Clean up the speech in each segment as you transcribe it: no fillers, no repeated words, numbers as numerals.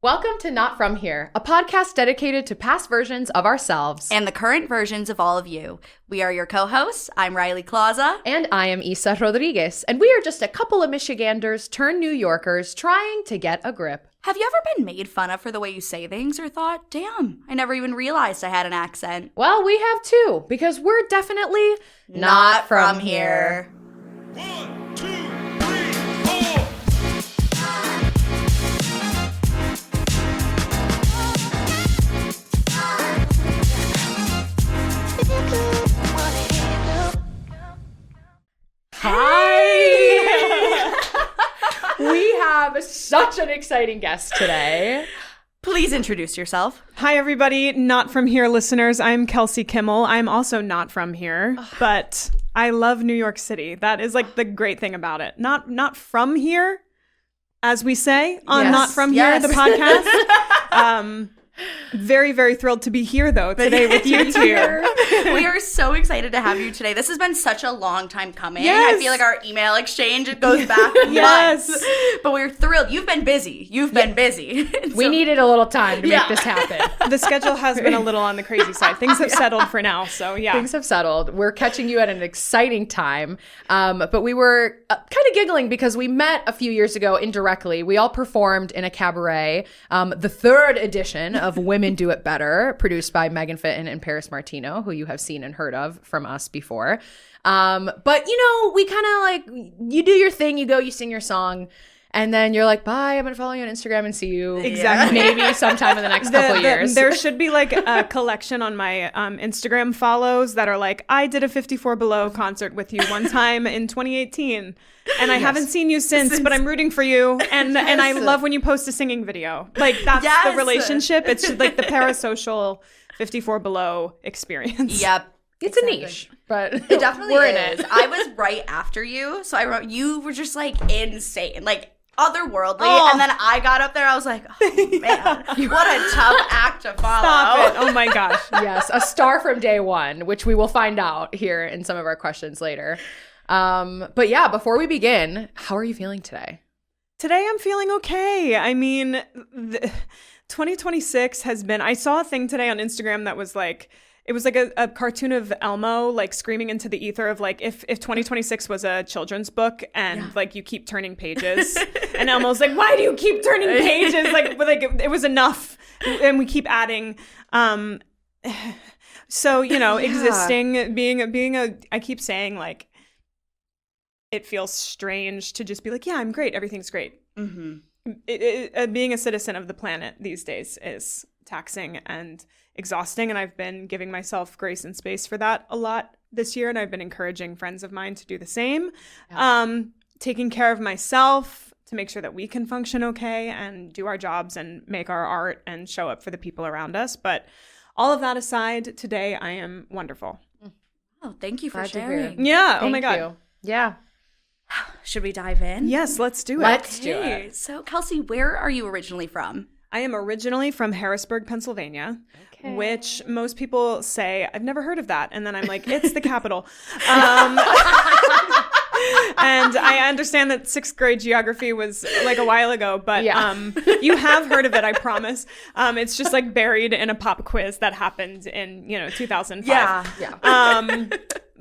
Welcome to Not From Here, a podcast dedicated to past versions of ourselves. And the current versions of all of you. We are your co-hosts. I'm Riley Klauza. And I am Isa Rodriguez. And we are just a couple of Michiganders turned New Yorkers trying to get a grip. Have you ever been made fun of for the way you say things or thought, damn, I never even realized I had an accent? Well, we have too, because we're definitely not from here. 1, 2, 3, 4. Hi! We have such an exciting guest today. Please introduce yourself. Hi, everybody. Not from here listeners. I'm Kelsee Kimmel. I'm also not from here, but I love New York City. That is like the great thing about it. Not from here, as we say on Yes. Not From Here, the podcast. Very, very thrilled to be here, though, today with you two. We are so excited to have you today. This has been such a long time coming. Yes. I feel like our email exchange, it goes back Yes. months. But we're thrilled. You've been busy. We needed a little time to make this happen. The schedule has been a little on the crazy side. Things have settled for now, so yeah. Things have settled. We're catching you at an exciting time. But we were kind of giggling because we met a few years ago indirectly. We all performed in a cabaret, the third edition of Women Do It Better, produced by Megan Fitton and Paris Martino, who you have seen and heard of from us before. But, you know, we kind of like, you do your thing, you go, you sing your song, and then you're like, bye, I'm going to follow you on Instagram and see you Exactly. maybe sometime in the next couple of years. There should be like a collection on my Instagram follows that are like, I did a 54 Below concert with you one time in 2018 and I haven't seen you since, but I'm rooting for you. And I love when you post a singing video. Like that's the relationship. It's just like the parasocial 54 Below experience. Yep. It's a niche, but It definitely is. I was right after you. So I wrote, you were just like insane. Like, otherworldly, and then I got up there, I was like, oh man, what a tough act to follow. Stop it. Oh my gosh. Yes, a star from day one, which we will find out here in some of our questions later. But yeah, before we begin, how are you feeling today? Today I'm feeling okay. I mean, 2026 has been, I saw a thing today on Instagram that was like, it was like a cartoon of Elmo like screaming into the ether of like if 2026 was a children's book and like you keep turning pages and Elmo's like, why do you keep turning pages? Like it was enough and we keep adding. So, you know, existing, being I keep saying like it feels strange to just be like, yeah, I'm great. Everything's great. Mm-hmm. Being a citizen of the planet these days is taxing and exhausting, and I've been giving myself grace and space for that a lot this year, and I've been encouraging friends of mine to do the same. Taking care of myself to make sure that we can function okay and do our jobs and make our art and show up for the people around us. But all of that aside, today I am wonderful. Oh, thank you for Glad to hear. sharing. Yeah. Oh Thank my God. you. Yeah. Should we dive in? Yes, let's do it. Let's do it. So, Kelsee, where are you originally from? I am originally from Harrisburg, Pennsylvania, which most people say, I've never heard of that. And then I'm like, it's the capital. And I understand that 6th grade geography was like a while ago, but you have heard of it, I promise. It's just like buried in a pop quiz that happened in, 2005. Yeah.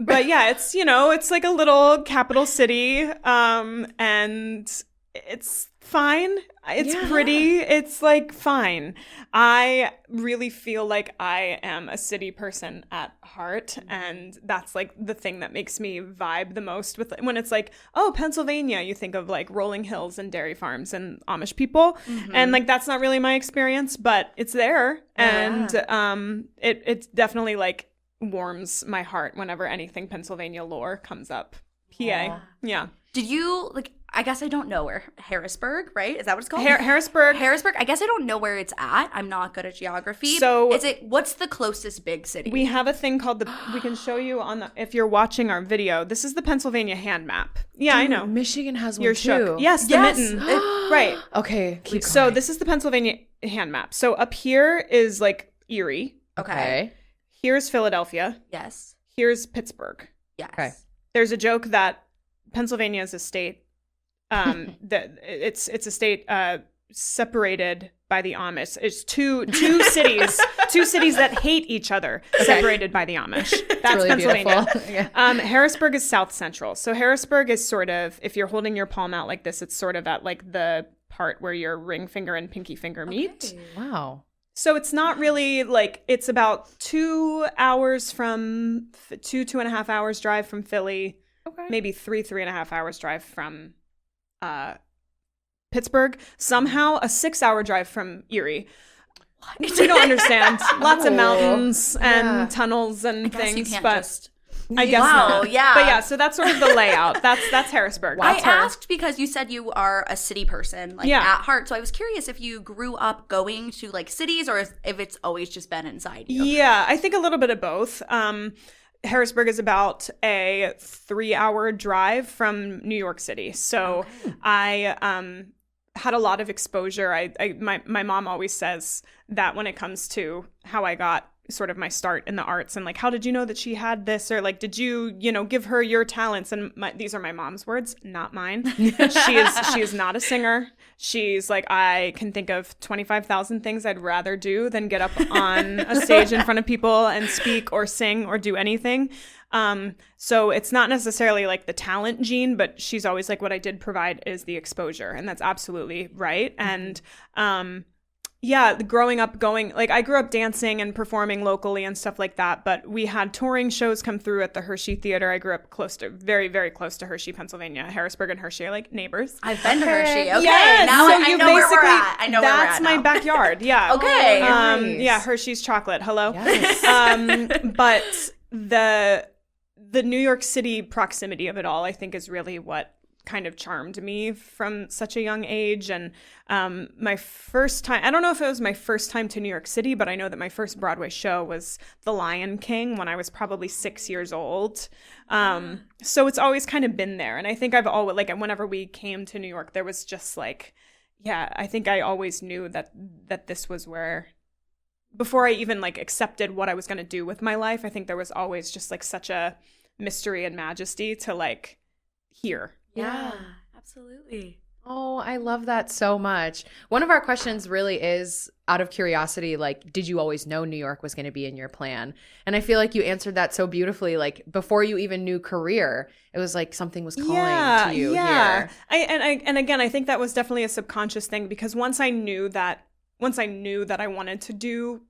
But yeah, it's, it's like a little capital city, and it's fine. It's pretty. It's like fine. I really feel like I am a city person at heart, and that's like the thing that makes me vibe the most with when it's like, oh, Pennsylvania, you think of like rolling hills and dairy farms and Amish people, and like that's not really my experience, but it's there, and it definitely like warms my heart whenever anything Pennsylvania lore comes up. PA. Yeah. Did you, like, I guess I don't know where, Harrisburg, right? Is that what it's called? Harrisburg. Harrisburg. I guess I don't know where it's at. I'm not good at geography. So what's the closest big city? We have a thing called we can show you if you're watching our video, this is the Pennsylvania hand map. Yeah, I know. Michigan has one You're too. shook. Yes, the mitten. Right. Okay. Keep So going. this is the Pennsylvania hand map. So up here is like Erie. Okay. Here's Philadelphia. Yes. Here's Pittsburgh. Yes. Okay. There's a joke that Pennsylvania is a state. That it's a state separated by the Amish. It's two cities that hate each other, separated by the Amish. That's really Pennsylvania. yeah. Harrisburg is south central. So Harrisburg is sort of, if you're holding your palm out like this, it's sort of at like the part where your ring finger and pinky finger meet. Wow. So it's not really like, it's about 2 hours from 2.5 hours drive from Philly. Okay. Maybe 3.5 hours drive from Pittsburgh. Somehow a 6-hour drive from Erie. We don't understand. Lots of mountains and tunnels and things, but I guess not. Yeah. But yeah, so that's sort of the layout. That's Harrisburg. I That's her. asked because you said you are a city person, like at heart. So I was curious if you grew up going to like cities or if it's always just been inside you. Yeah, I think a little bit of both. Harrisburg is about a 3-hour drive from New York City. So I had a lot of exposure. My mom always says that when it comes to how I got sort of my start in the arts and like, how did you know that she had this? Or like, did you give her your talents? And these are my mom's words, not mine. She is not a singer. She's like, I can think of 25,000 things I'd rather do than get up on a stage in front of people and speak or sing or do anything. So it's not necessarily like the talent gene, but she's always like, what I did provide is the exposure. And that's absolutely right. And, growing up I grew up dancing and performing locally and stuff like that, but we had touring shows come through at the Hershey Theater. I grew up very, very close to Hershey, Pennsylvania. Harrisburg and Hershey are like neighbors. I've been to Hershey. Okay, yes, now so I know where we're at. I know where we're at that's my now. backyard. Yeah. Okay. Nice. Yeah, Hershey's chocolate. Hello. Yes. But the New York City proximity of it all, I think, is really what kind of charmed me from such a young age. And my first time, I don't know if it was my first time to New York City, but I know that my first Broadway show was The Lion King when I was probably 6 years old. So it's always kind of been there. And I think I've always, like, whenever we came to New York, there was just like, I think I always knew that this was where, before I even like accepted what I was going to do with my life, I think there was always just like such a mystery and majesty to like hear. Yeah, absolutely. Oh, I love that so much. One of our questions really is out of curiosity, like, did you always know New York was going to be in your plan? And I feel like you answered that so beautifully. Like, before you even knew career, it was like something was calling to you here. And again, I think that was definitely a subconscious thing, because once I knew that I wanted to do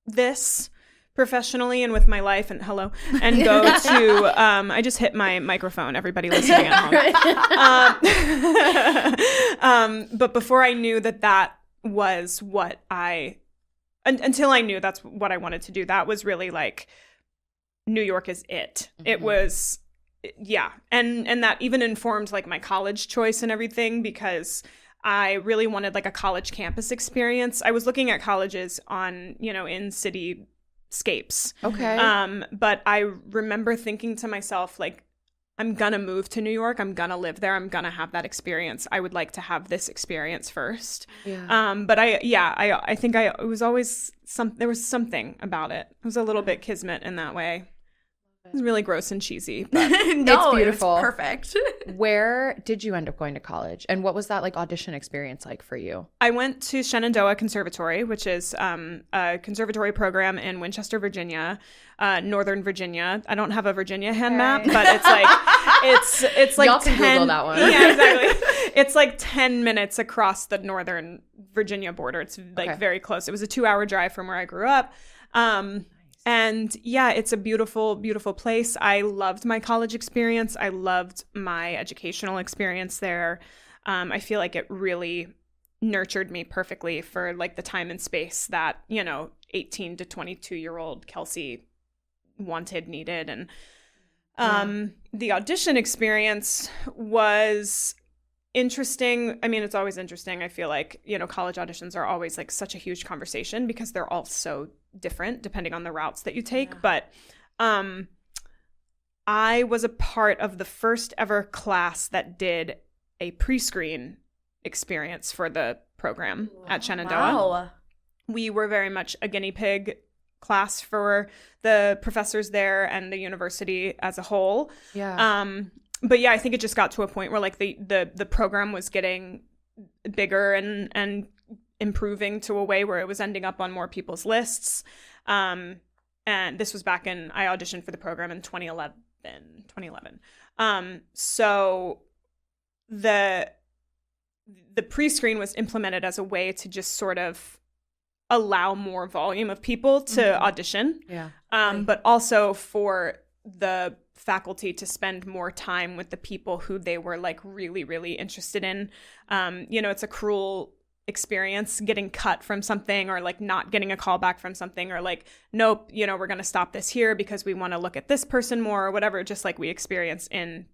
this professionally and with my life and go to I just hit my microphone, everybody listening at home. But before I knew that was what until I knew that's what I wanted to do, that was really like, New York is it. Mm-hmm. It was, and that even informed like my college choice and everything, because I really wanted like a college campus experience. I was looking at colleges on, in city scapes. Okay. But I remember thinking to myself, like, I'm gonna move to New York. I'm gonna live there. I'm gonna have that experience. I would like to have this experience first. Yeah. But I think it was always there was something about it. It was a little bit kismet in that way. It was really gross and cheesy, but it's beautiful. It's perfect. Where did you end up going to college? And what was that like audition experience like for you? I went to Shenandoah Conservatory, which is a conservatory program in Winchester, Virginia, Northern Virginia. I don't have a Virginia hand map, but it's like Y'all can 10, Google that one. Yeah, exactly. It's like 10 minutes across the Northern Virginia border. It's like very close. It was a 2-hour drive from where I grew up. And yeah, it's a beautiful, beautiful place. I loved my college experience. I loved my educational experience there. I feel like it really nurtured me perfectly for like the time and space that, 18 to 22-year-old Kelsee needed. And the audition experience was interesting. I mean, it's always interesting. I feel like, college auditions are always like such a huge conversation because they're all so different depending on the routes that you take. Yeah. But I was a part of the first ever class that did a pre-screen experience for the program at Shenandoah. Wow. We were very much a guinea pig class for the professors there and the university as a whole. Yeah. But yeah, I think it just got to a point where like the program was getting bigger and improving to a way where it was ending up on more people's lists. And this was back in, I auditioned for the program in 2011. So the pre-screen was implemented as a way to just sort of allow more volume of people to audition. Yeah. But also for the faculty to spend more time with the people who they were like really, really interested in. It's a cruel experience getting cut from something, or like not getting a call back from something, or like, nope, we're going to stop this here because we want to look at this person more, or whatever, just like we experience in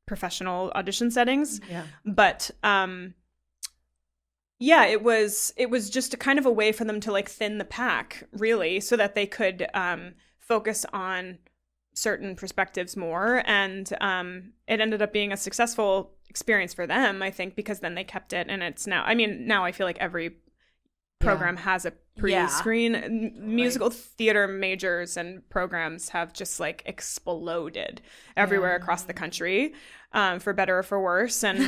professional audition settings. Yeah. But it was just a kind of a way for them to like thin the pack, really, so that they could focus on certain perspectives more. And it ended up being a successful experience for them, I think, because then they kept it. And it's now I feel like every program has a pre-screen. Musical theater majors and programs have just like exploded everywhere across the country, for better or for worse. And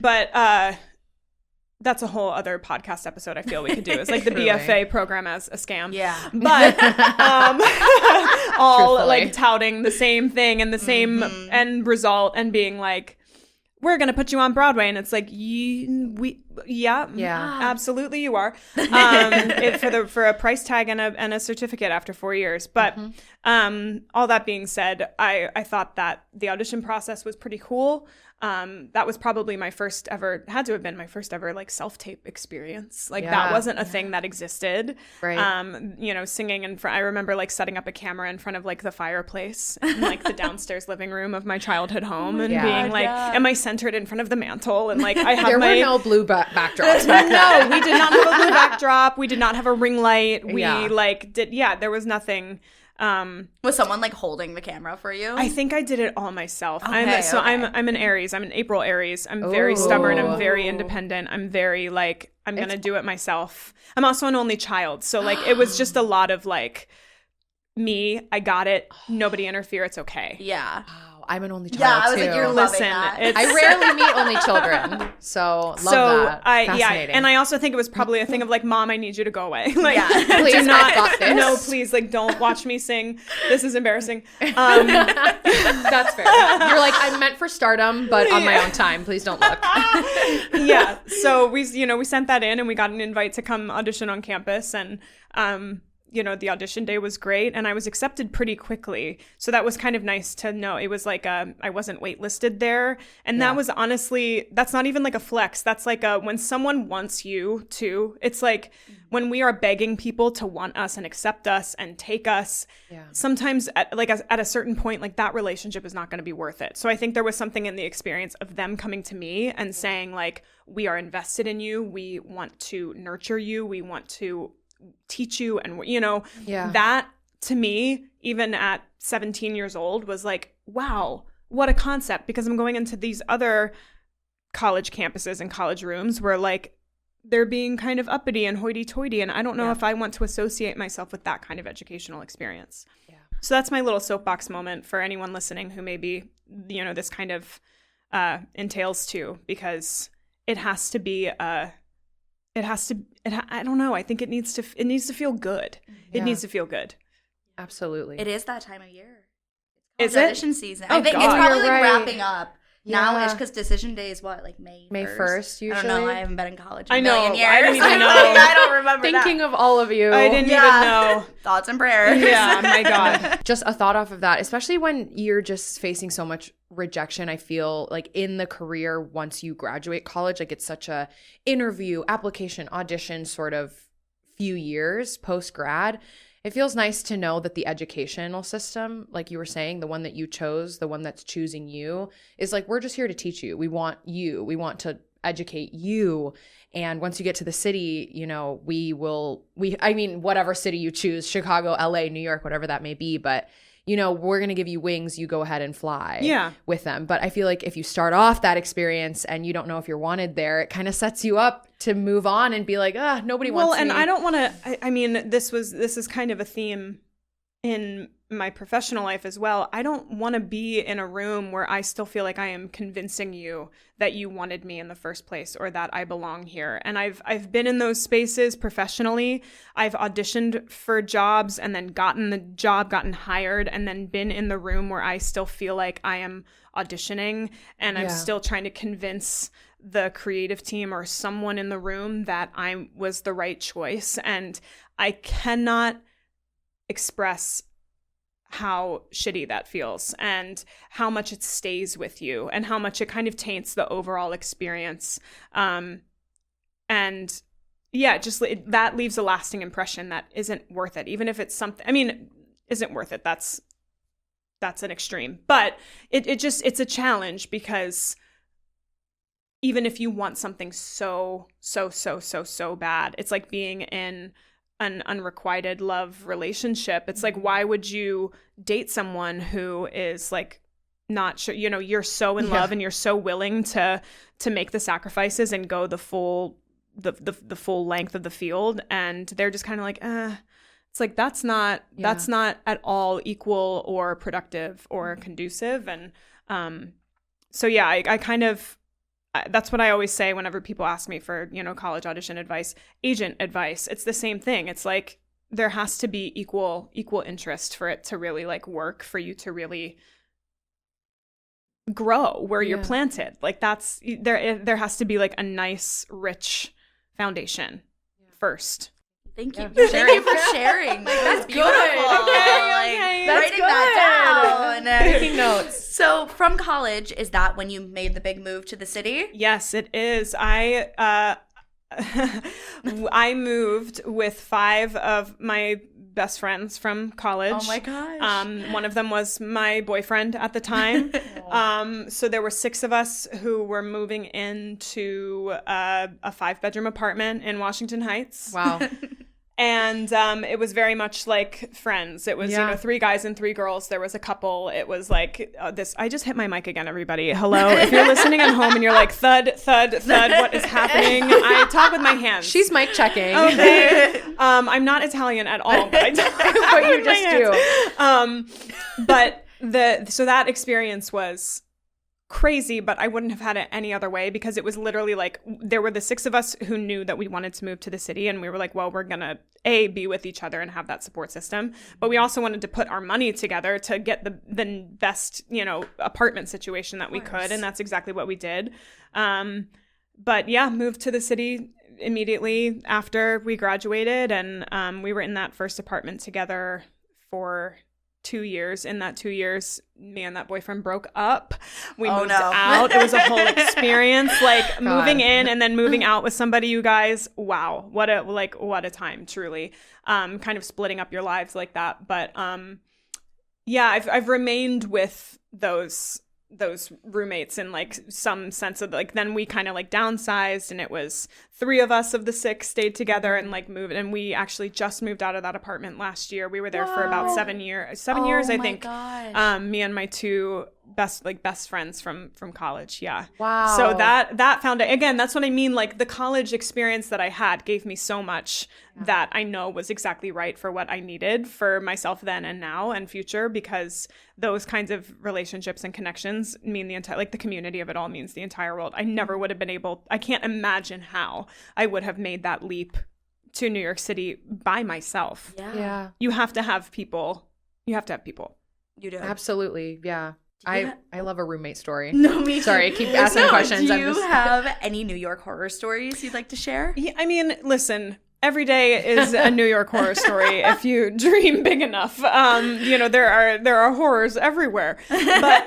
but that's a whole other podcast episode I feel we could do. It's like the BFA program as a scam. Yeah. But all like touting the same thing and the same end result, and being like, we're going to put you on Broadway. And it's like, absolutely you are. For a price tag and a certificate after 4 years. But all that being said, I thought that the audition process was pretty cool. That was probably had to have been my first ever like self-tape experience. Like that wasn't a thing that existed. Right. Singing I remember like setting up a camera in front of like the fireplace in like the downstairs living room of my childhood home, and being like, am I centered in front of the mantle? And like I have there were no blue backdrops back then. No, we did not have a blue backdrop. We did not have a ring light. We there was nothing. Was someone like holding the camera for you? I think I did it all myself. I'm an Aries. I'm an April Aries. I'm very stubborn. I'm very independent. I'm very like, I'm going to do it myself. I'm also an only child. So like, it was just a lot of like, me, I got it. Nobody interfere. It's okay. Yeah. I'm an only child I was too. like, you're loving that. I rarely meet only children, so love that. Fascinating. And I also think it was probably a thing of like, Mom, I need you to go away. Like, please, do not. got this. No, please, like, don't watch me sing. This is embarrassing. That's fair. You're like, I'm meant for stardom, but on my own time. Please don't look. So we sent that in, and we got an invite to come audition on campus, and the audition day was great, and I was accepted pretty quickly. So that was kind of nice to know. It was like I wasn't waitlisted there. And that was honestly, that's not even like a flex. That's like when someone wants you to, it's like when we are begging people to want us and accept us and take us, sometimes at a certain point, like that relationship is not going to be worth it. So I think there was something in the experience of them coming to me and saying like, we are invested in you. We want to nurture you. We want to teach you, and that to me, even at 17 years old, was like, wow, what a concept, because I'm going into these other college campuses and college rooms where like they're being kind of uppity and hoity-toity, and I don't know if I want to associate myself with that kind of educational experience. So that's my little soapbox moment for anyone listening who maybe this kind of entails to, because it has to be I don't know. I think it needs to feel good. It needs to feel good. Absolutely. It is that time of year. It's audition season. I think it's probably like wrapping up now-ish, because decision day is what, like May 1st? May 1st, usually. I don't know. I haven't been in college in I know. a million years. I didn't even know. I don't remember Thinking of all of you. I didn't even know. Thoughts and prayers. Yeah, my God. Just a thought off of that, especially when you're just facing so much rejection. I feel like in the career, once you graduate college, like it's such a interview, application, audition sort of few years post-grad. It feels nice to know that the educational system, like you were saying, the one that you chose, the one that's choosing you, is like, we're just here to teach you. We want you. We want to educate you. And once you get to the city, whatever city you choose, Chicago, LA, New York, whatever that may be, but we're going to give you wings. You go ahead and fly with them. But I feel like if you start off that experience and you don't know if you're wanted there, it kind of sets you up to move on and be like, nobody wants me. Well, and I don't want to, this is kind of a theme in my professional life as well, I don't want to be in a room where I still feel like I am convincing you that you wanted me in the first place or that I belong here. And I've been in those spaces professionally. I've auditioned for jobs and then gotten the job, gotten hired, and then been in the room where I still feel like I am auditioning and I'm still trying to convince the creative team or someone in the room that I was the right choice. And I cannot express how shitty that feels and how much it stays with you and how much it kind of taints the overall experience. And yeah, just that leaves a lasting impression that isn't worth it. Even if it's something, I mean, isn't worth it. That's an extreme, but it's a challenge because even if you want something so bad, it's like being in an unrequited love relationship. It's like, why would you date someone who is like not sure, you know, you're so in love and you're so willing to make the sacrifices and go the full length of the field, and they're just kind of like, it's like that's not at all equal or productive or conducive. And so yeah, I kind of, that's what I always say whenever people ask me for, you know, college audition advice, agent advice. It's the same thing. It's like there has to be equal interest for it to really like work, for you to really grow where you're planted. Like that's there has to be like a nice, rich foundation first. Thank you. Thank you for sharing. Like, that's beautiful. Okay. That's writing that down. Taking notes. So from college, is that when you made the big move to the city? Yes, it is. I moved with 5 of my best friends from college. Oh my gosh. One of them was my boyfriend at the time. So there were 6 of us who were moving into a 5-bedroom apartment in Washington Heights. Wow. And it was very much like Friends. It was, you know, 3 guys and 3 girls. There was a couple. It was like this. I just hit my mic again, everybody. Hello. If you're listening at home and you're like, thud, thud, thud, what is happening? I talk with my hands. She's mic checking. Okay. I'm not Italian at all, but I talk But you just do. But so that experience was crazy, but I wouldn't have had it any other way, because it was literally like there were the 6 of us who knew that we wanted to move to the city, and we were like, well, we're gonna be with each other and have that support system, but we also wanted to put our money together to get the best, you know, apartment situation that we could, and that's exactly what we did. But yeah, moved to the city immediately after we graduated, and we were in that first apartment together for 2 years. In that 2 years, me and that boyfriend broke up. We moved out. It was a whole experience, like moving in and then moving out with somebody, you guys. Wow. What a time, truly. Kind of splitting up your lives like that. But yeah, I've remained with those roommates in like some sense of like, then we kind of like downsized, and it was 3 of us of the 6 stayed together and like moved, and we actually just moved out of that apartment last year. We were there for about 7 years. I think. Gosh. Me and my 2 best friends from college. Yeah. Wow. So that found it again. That's what I mean. Like the college experience that I had gave me so much that I know was exactly right for what I needed for myself then and now and future, because those kinds of relationships and connections mean the entire, like the community of it all means the entire world. I never would have been able, I can't imagine how I would have made that leap to New York City by myself. Yeah. You have to have people. You You do. Absolutely. Yeah. I love a roommate story. No, me too. Sorry, I keep asking questions. Do you have any New York horror stories you'd like to share? Yeah, I mean, listen, every day is a New York horror story if you dream big enough. You know, there are horrors everywhere. But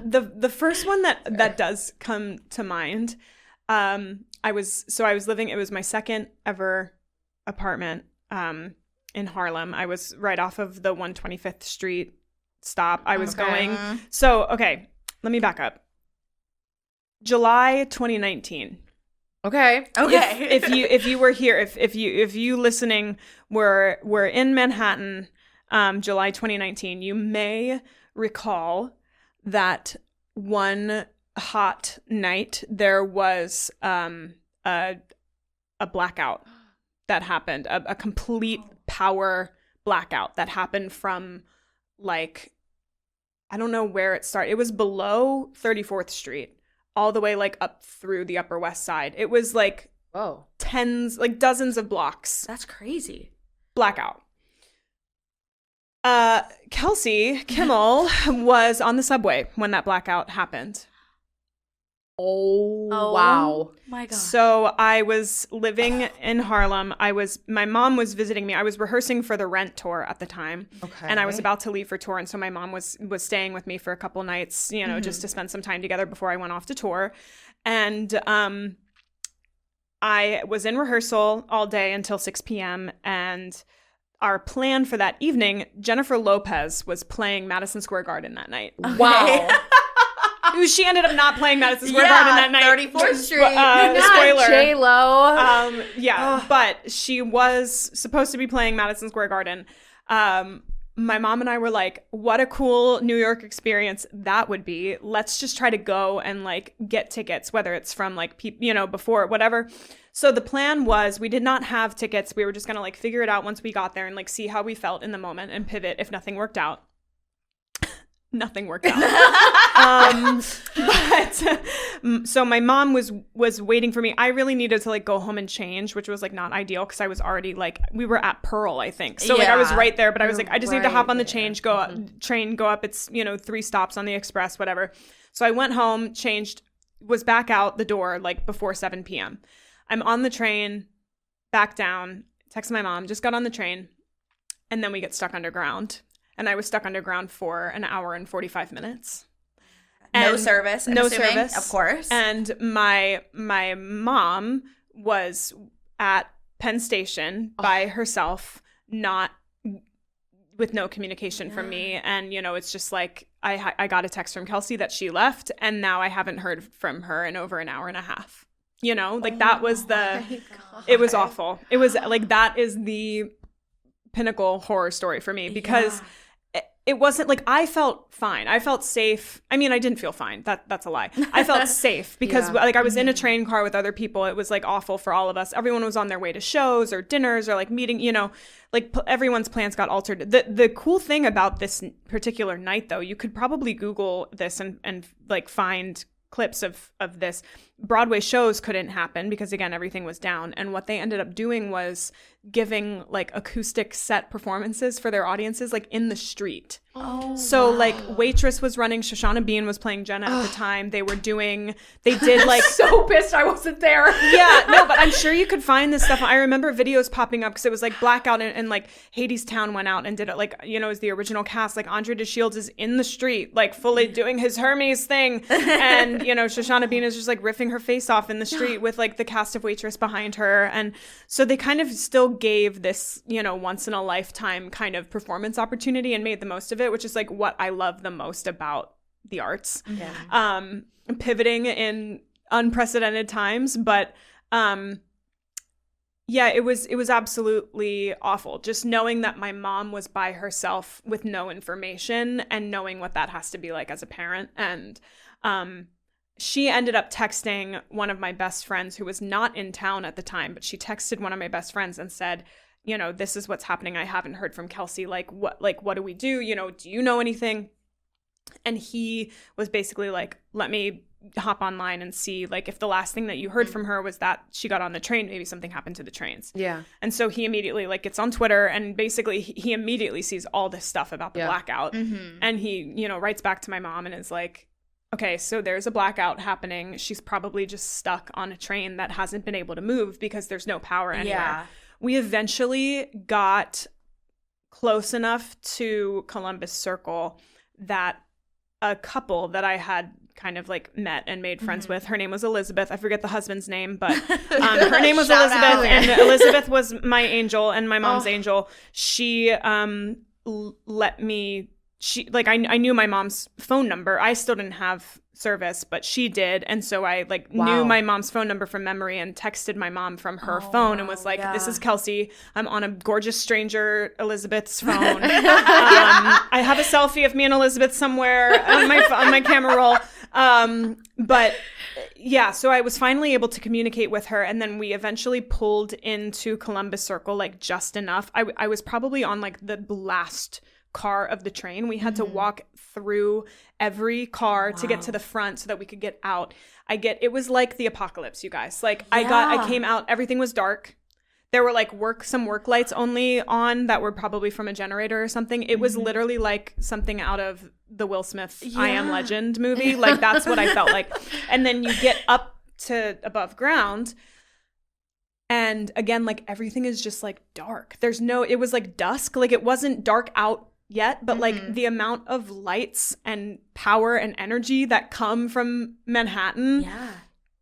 the first one that does come to mind, I was living, it was my second ever apartment in Harlem. I was right off of the 125th Street stop. I was going. So, okay, let me back up. July 2019. Okay. If you were here, if you listening were in Manhattan, July 2019, you may recall that one hot night there was a blackout that happened, a complete power blackout that happened from like, I don't know where it started. It was below 34th Street, all the way like up through the Upper West Side. It was like Whoa. dozens of blocks. That's crazy. Blackout. Kelsee Kimmel was on the subway when that blackout happened. Oh, wow. My God. So I was living in Harlem. My mom was visiting me. I was rehearsing for the Rent tour at the time. Okay. And I was about to leave for tour. And so my mom was staying with me for a couple nights, just to spend some time together before I went off to tour. And I was in rehearsal all day until 6 p.m. And our plan for that evening, Jennifer Lopez was playing Madison Square Garden that night. Wow. She ended up not playing Madison Square Garden that night. 34th Street. Spoiler. J-Lo. But she was supposed to be playing Madison Square Garden. My mom and I were like, what a cool New York experience that would be. Let's just try to go and like get tickets, whether it's from like, before, whatever. So the plan was we did not have tickets. We were just going to like figure it out once we got there and like see how we felt in the moment and pivot if nothing worked out. Nothing worked out. So my mom was waiting for me. I really needed to like go home and change, which was like not ideal because I was already like, we were at Pearl, I think. So like I was right there, but I was like, I just need to hop on the train, go up. It's, 3 stops on the express, whatever. So I went home, changed, was back out the door like before 7 p.m. I'm on the train, back down, text my mom, just got on the train, and then we get stuck underground. And I was stuck underground for an hour and 45 minutes. No service. I'm assuming, service. Of course. And my mom was at Penn Station by herself, not with no communication from me. And, it's just like I got a text from Kelsee that she left. And now I haven't heard from her in over an hour and a half. That was it was awful. It was like, that is the pinnacle horror story for me because it wasn't like I felt fine. I felt safe. I mean, I didn't feel fine. That's a lie. I felt safe because like I was in a train car with other people. It was like awful for all of us. Everyone was on their way to shows or dinners or like meeting, like everyone's plans got altered. The cool thing about this particular night though, you could probably Google this and like find clips of this. Broadway shows couldn't happen because again everything was down, and what they ended up doing was giving like acoustic set performances for their audiences like in the street. So like Waitress was running, Shoshana Bean was playing Jenna at the time. They did like so pissed I wasn't there. Yeah, no, but I'm sure you could find this stuff. I remember videos popping up because it was like blackout and like Hadestown went out and did it like, as the original cast, like Andre DeShields is in the street, like fully doing his Hermes thing. And, Shoshana Bean is just like riffing her face off in the street with like the cast of Waitress behind her. And so they kind of still gave this, once in a lifetime kind of performance opportunity and made the most of it, which is like what I love the most about the arts. Pivoting in unprecedented times, but it was absolutely awful just knowing that my mom was by herself with no information and knowing what that has to be like as a parent. And she ended up texting one of my best friends who was not in town at the time, but she texted one of my best friends and said, this is what's happening. I haven't heard from Kelsee. What do we do? Do you know anything? And he was basically like, let me hop online and see like if the last thing that you heard from her was that she got on the train, maybe something happened to the trains. Yeah. And so he immediately like gets on Twitter and basically he immediately sees all this stuff about the blackout. And he, writes back to my mom and is like, okay, so there's a blackout happening. She's probably just stuck on a train that hasn't been able to move because there's no power anywhere. Yeah. We eventually got close enough to Columbus Circle that a couple that I had kind of like met and made friends with, her name was Elizabeth. I forget the husband's name, but her name was Elizabeth, and Elizabeth was my angel and my mom's angel. She let me... I knew my mom's phone number. I still didn't have service, but she did. And so I knew my mom's phone number from memory and texted my mom from her phone and was like, this is Kelsee. I'm on a gorgeous stranger, Elizabeth's phone. I have a selfie of me and Elizabeth somewhere on my camera roll. But yeah, so I was finally able to communicate with her. And then we eventually pulled into Columbus Circle, like just enough. I was probably on like the last car of the train. We had to walk through every car to get to the front so that we could get out. It was like the apocalypse, you guys. Like I came out, everything was dark. There were like some work lights only on that were probably from a generator or something. It was literally like something out of the Will Smith I Am Legend movie. Like that's what I felt like. And then you get up to above ground, and again, like everything is just like dark. It was like dusk. Like it wasn't dark out yet, but like the amount of lights and power and energy that come from Manhattan,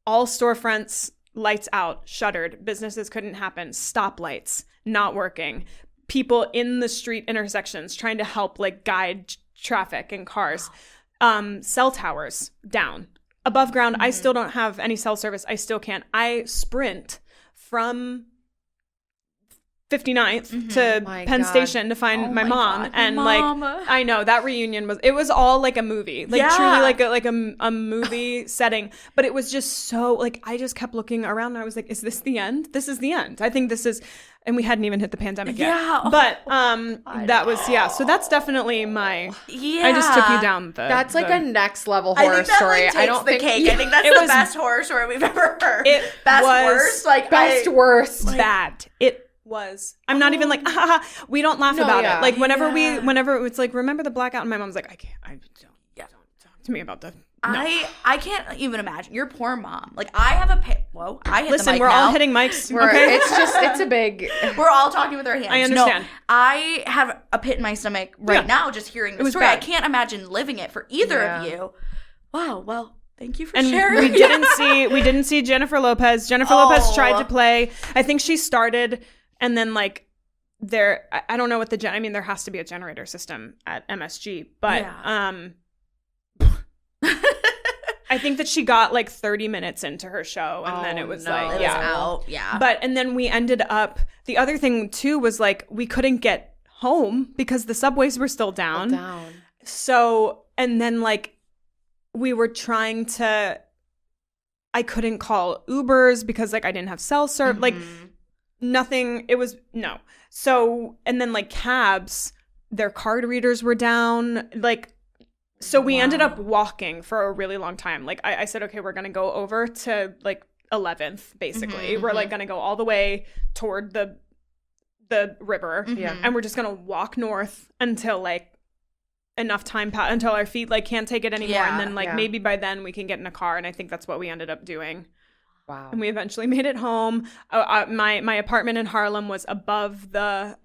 all storefronts, lights out, shuttered, businesses couldn't happen, stoplights not working, people in the street intersections trying to help like guide traffic and cars, cell towers down, above ground. I still don't have any cell service. I still can't. I sprint from 59th to Penn Station to find my mom. And like, I know that reunion was all like a movie, like truly like a movie setting. But it was just so like, I just kept looking around and I was like, is this the end? This is the end. I think this is, and we hadn't even hit the pandemic yet. But that was, so that's definitely my, I just took you down that's like a next level horror story. Like, I don't think cake. I think that's the best horror story we've ever heard. Worst, like worst. Bad. It was. I'm not even like, we don't laugh about it. Like whenever it's like, remember the blackout? And my mom's like, don't talk to me about the. No. I can't even imagine your poor mom. Like I have a I hit Listen, the mic we're now. all hitting mics. Okay, it's a big. We're all talking with our hands. I understand. No, I have a pit in my stomach right now just hearing the story. Bad. I can't imagine living it for either of you. Wow. Well, thank you for and sharing. We didn't see Jennifer Lopez. Jennifer Lopez tried to play. I think she started, and then like I don't know what there has to be a generator system at MSG, but I think that she got like 30 minutes into her show and then it was out. But, and then we ended up, the other thing too was like, we couldn't get home because the subways were still down. So, and then like, we were trying to, I couldn't call Ubers because like I didn't have cell service, like nothing, it was, no. So, and then like cabs, their card readers were down, like, so we ended up walking for a really long time. Like I said, okay, we're going to go over to like 11th, basically. We're like going to go all the way toward the river. And we're just going to walk north until like enough time until our feet like can't take it anymore. And then like maybe by then we can get in a car. And I think that's what we ended up doing. Wow. And we eventually made it home. My apartment in Harlem was above the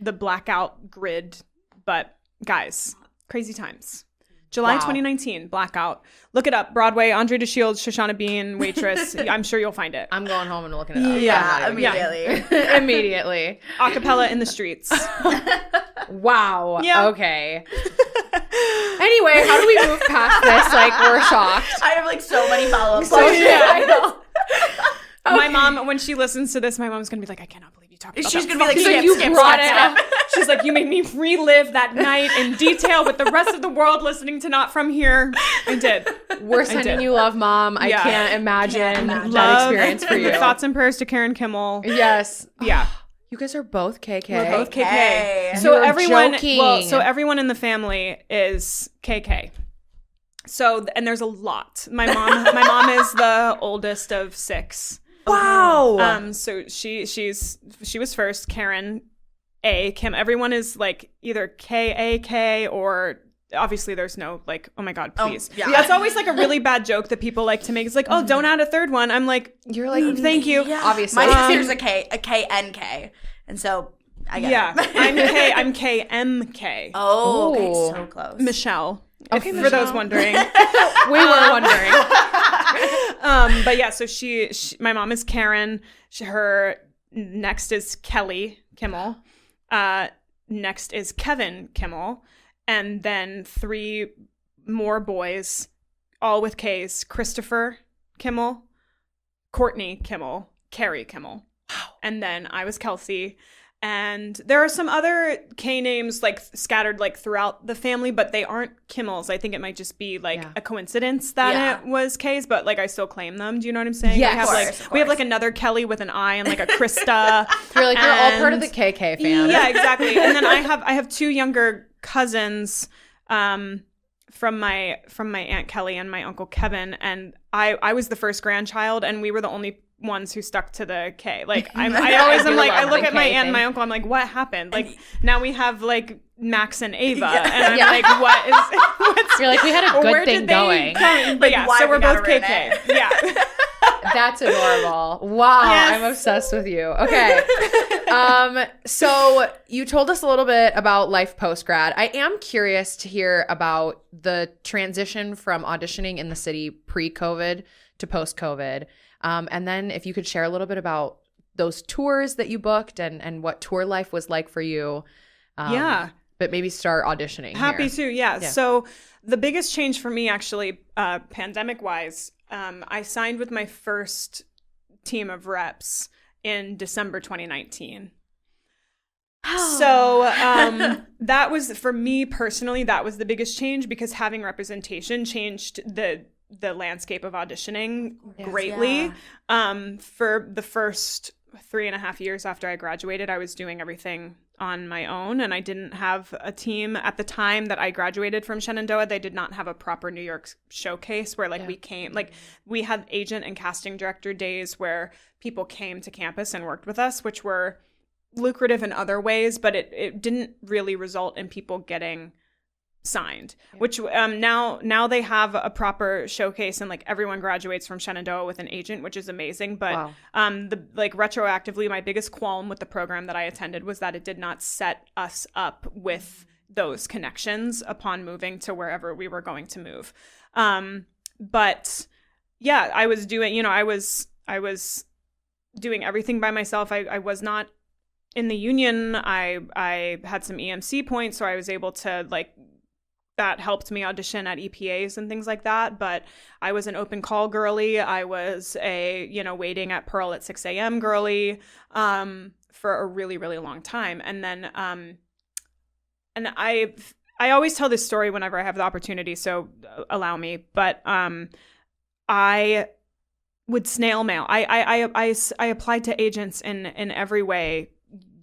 blackout grid. But guys, crazy times. July 2019, blackout. Look it up. Broadway, Andre DeShields, Shoshana Bean, waitress. I'm sure you'll find it. I'm going home and looking it up. Yeah, immediately. Immediately. Acapella in the streets. Wow. Yeah. Okay. Anyway, how do we move past this? Like, we're shocked. I have like so many follow-up So, questions. I know. My mom, when she listens to this, my mom's going to be like, I cannot believe you talked about She's that. going to be like, you brought it up. She's like, you made me relive that night in detail with the rest of the world listening to Not From Here. I did. We're sending you love, Mom. I can't imagine that experience for you. Thoughts and prayers to Karen Kimmel. Yes. Yeah. You guys are both KK. We're both KK. So You're everyone, joking. so everyone in the family is KK. So, and there's a lot. My mom is the oldest of 6. Wow. So she was first. Karen A. Kim. Everyone is like either KAK or obviously there's no like, oh my God, please. That's always like a really bad joke that people like to make. It's like, oh, don't add a third one. I'm like, you're like, thank you. Yeah. Obviously. My sister's a KNK. And so I get it. I'm KMK. Oh, okay, so close. Michelle. Okay, for those wondering. we were wondering. But yeah, so she my mom is Karen. Her next is Kelly Kimmel. Next is Kevin Kimmel. And then 3 more boys, all with K's. Christopher Kimmel, Courtney Kimmel, Carrie Kimmel. Wow. And then I was Kelsee. And there are some other K names like scattered like throughout the family, but they aren't Kimmels. I think it might just be like a coincidence that it was K's, but like I still claim them. Do you know what I'm saying? Yes, we have like another Kelly with an I and like a Krista. You're like, you're all part of the KK fam. Yeah, exactly. And then I have two younger cousins from my Aunt Kelly and my Uncle Kevin, and I was the first grandchild, and we were the only ones who stuck to the K. Like I always am like, I look at my aunt and my uncle, I'm like, what happened? Like now we have like Max and Ava, and I'm like, what is? You're like, we had a good thing going. But yeah, so we're both KK. Yeah. That's adorable. Wow, yes. I'm obsessed with you. Okay. So you told us a little bit about life post-grad. I am curious to hear about the transition from auditioning in the city pre-COVID to post-COVID. And then if you could share a little bit about those tours that you booked and what tour life was like for you. But maybe start auditioning. Happy to, yeah. So the biggest change for me actually, pandemic-wise, I signed with my first team of reps in December 2019. So that was, for me personally, that was the biggest change, because having representation changed the landscape of auditioning greatly. For the first 3.5 years after I graduated, I was doing everything on my own, and I didn't have a team. At the time that I graduated from Shenandoah, they did not have a proper New York showcase where we had agent and casting director days where people came to campus and worked with us, which were lucrative in other ways, but it didn't really result in people getting signed, which now they have a proper showcase, and like everyone graduates from Shenandoah with an agent, which is amazing. But retroactively, my biggest qualm with the program that I attended was that it did not set us up with those connections upon moving to wherever we were going to move. But yeah, I was doing, I was doing everything by myself. I was not in the union. I had some EMC points, so I was able to that helped me audition at EPAs and things like that. But I was an open call girly. I was a, waiting at Pearl at 6 a.m. girly for a really, really long time. And then, and I always tell this story whenever I have the opportunity, so allow me. But I would snail mail. I applied to agents in every way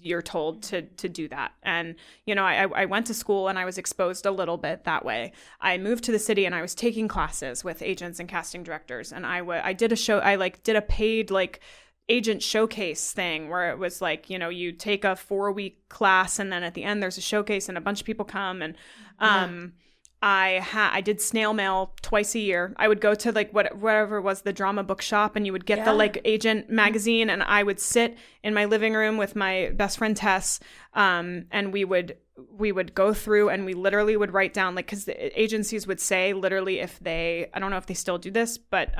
you're told to do that. And, I went to school and I was exposed a little bit that way. I moved to the city and I was taking classes with agents and casting directors. And I did a show, did a paid agent showcase thing where it was you take a 4-week class and then at the end there's a showcase and a bunch of people come. And I did snail mail twice a year. I would go to whatever was the drama bookshop, and you would get the agent magazine, and I would sit in my living room with my best friend Tess, and we would go through and we literally would write down, because the agencies would say literally I don't know if they still do this, but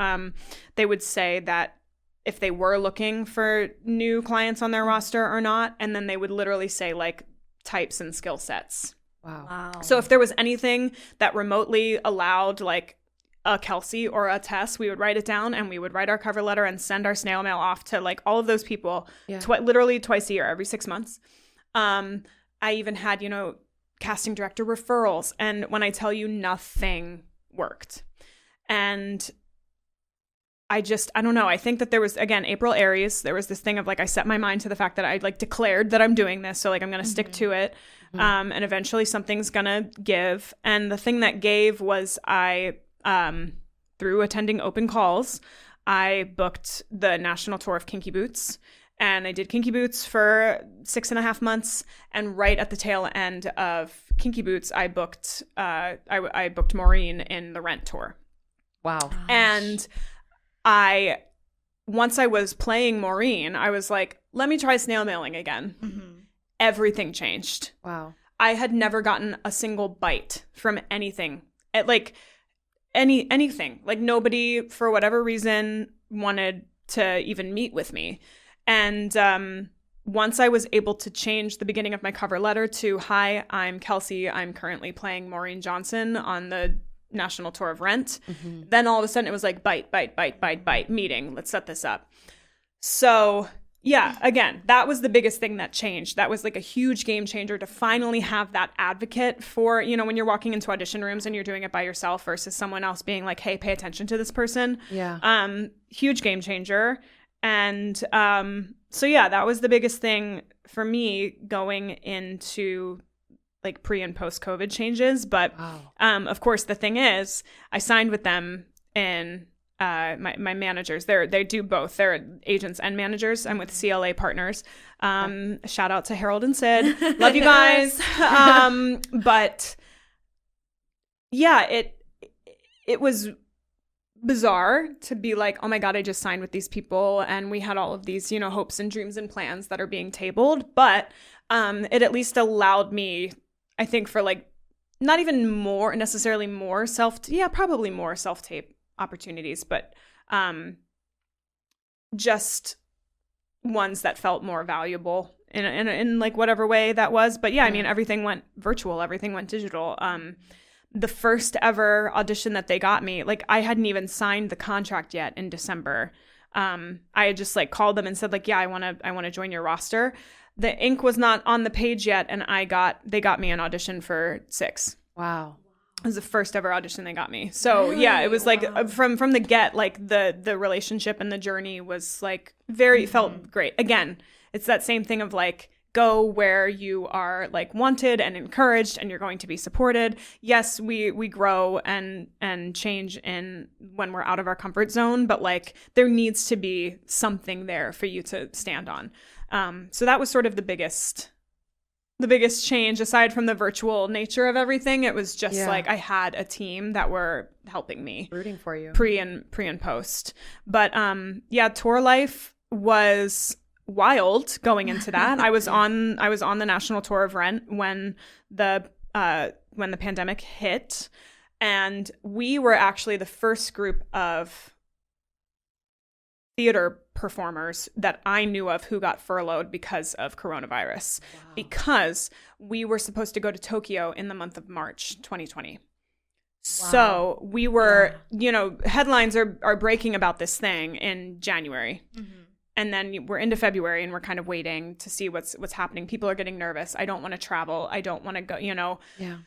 they would say that if they were looking for new clients on their roster or not, and then they would literally say types and skill sets. Wow. So if there was anything that remotely allowed a Kelsee or a Tess, we would write it down and we would write our cover letter and send our snail mail off to all of those people literally twice a year, every 6 months. I even had, casting director referrals. And when I tell you, nothing worked. And I don't know. I think that there was, again, April Aries, there was this thing of I set my mind to the fact that I declared that I'm doing this. So I'm going to stick to it. And eventually something's going to give. And the thing that gave was through attending open calls, I booked the national tour of Kinky Boots. And I did Kinky Boots for 6.5 months. And right at the tail end of Kinky Boots, I booked Maureen in the Rent tour. Wow. And once I was playing Maureen, I was like, let me try snail mailing again. Mm-hmm. Everything changed. Wow. I had never gotten a single bite from anything. Anything. Nobody, for whatever reason, wanted to even meet with me. And once I was able to change the beginning of my cover letter to, "Hi, I'm Kelsee. I'm currently playing Maureen Johnson on the national tour of Rent." Mm-hmm. Then all of a sudden it was bite, meeting. Let's set this up. So yeah, again, that was the biggest thing that changed. That was like a huge game changer to finally have that advocate for, you know, when you're walking into audition rooms and you're doing it by yourself versus someone else being like, hey, pay attention to this person. Yeah. Huge game changer. And so, yeah, that was the biggest thing for me going into like pre and post COVID changes. But of course, the thing is, I signed with them in my managers. They do both. They're agents and managers. I'm with CLA Partners. Shout out to Harold and Sid. Love you guys. But yeah, it was bizarre to be like, oh my God, I just signed with these people and we had all of these, you know, hopes and dreams and plans that are being tabled. But it at least allowed me, I think, for like not even more necessarily more probably more self-tape opportunities, but just ones that felt more valuable in like whatever way that was. But yeah, I mean, everything went virtual, everything went digital. The first ever audition that they got me, like I hadn't even signed the contract yet in December. I had just like called them and said like, yeah, I want to join your roster. The ink was not on the page yet, and they got me an audition for 6. Wow. It was the first ever audition they got me. So yeah, it was like from the get, like the relationship and the journey was like felt great. Again, it's that same thing of like, go where you are like wanted and encouraged and you're going to be supported. Yes, we grow and change when we're out of our comfort zone, but like there needs to be something there for you to stand on. So that was sort of the biggest change aside from the virtual nature of everything. It was just like I had a team that were helping me, rooting for you pre and post. But yeah, tour life was wild going into that. I was on the national tour of Rent when the pandemic hit, and we were actually the first group of theater performers that I knew of who got furloughed because of coronavirus. Wow. Because we were supposed to go to Tokyo in the month of March 2020. Wow. So we were, you know, headlines are breaking about this thing in January. Mm-hmm. And then we're into February and we're kind of waiting to see what's happening. People are getting nervous. I don't want to travel. I don't want to go, you know. Yeah.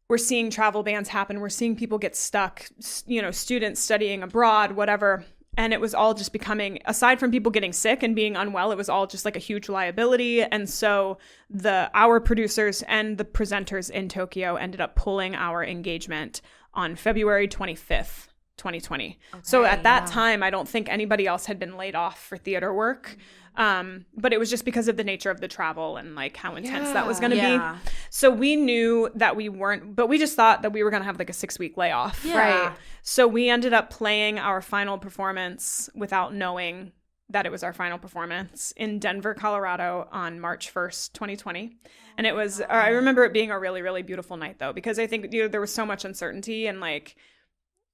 We're seeing travel bans happen. We're seeing people get stuck, you know, students studying abroad, whatever. And it was all just becoming, aside from people getting sick and being unwell, it was all just like a huge liability. And so our producers and the presenters in Tokyo ended up pulling our engagement on February 25th. 2020. Okay, so at that time, I don't think anybody else had been laid off for theater work. But it was just because of the nature of the travel and like how intense that was going to be. So we knew that we weren't, but we just thought that we were going to have like a 6-week layoff. Yeah. Right. So we ended up playing our final performance without knowing that it was our final performance in Denver, Colorado on March 1st, 2020. And it was, I remember it being a really, really beautiful night though, because I think, you know, there was so much uncertainty and like,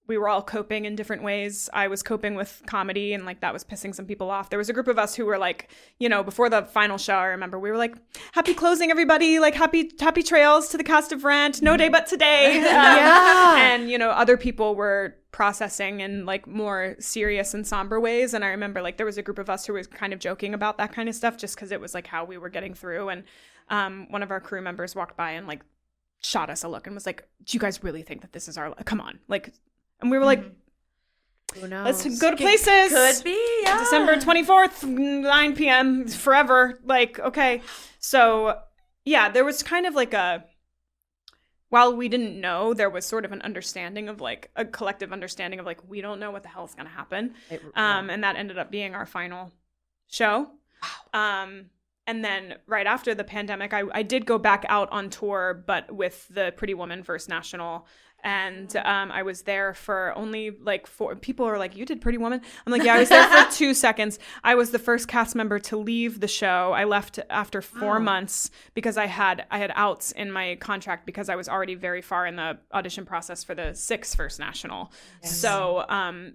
we were all coping in different ways. I was coping with comedy and like that was pissing some people off. There was a group of us who were like, you know, before the final show, I remember we were like, happy closing everybody, like happy trails to the cast of Rent, no day but today. And, you know, other people were processing in like more serious and somber ways. And I remember like there was a group of us who was kind of joking about that kind of stuff just because it was like how we were getting through. And one of our crew members walked by and like shot us a look and was like, do you guys really think that this is our, come on, like. And we were like, who knows? Let's go to places. Could be, yeah. December 24th, 9 p.m., forever. Like, okay. So, yeah, there was kind of like while we didn't know, there was sort of an understanding of like, a collective understanding of like, we don't know what the hell is going to happen. And that ended up being our final show. Wow. And then right after the pandemic, I did go back out on tour, but with the Pretty Woman First National. And I was there for only like 4. People are like, you did Pretty Woman? I'm like, yeah, I was there for 2 seconds. I was the first cast member to leave the show. I left after 4 months because I had outs in my contract because I was already very far in the audition process for the 6 First National. Yes. So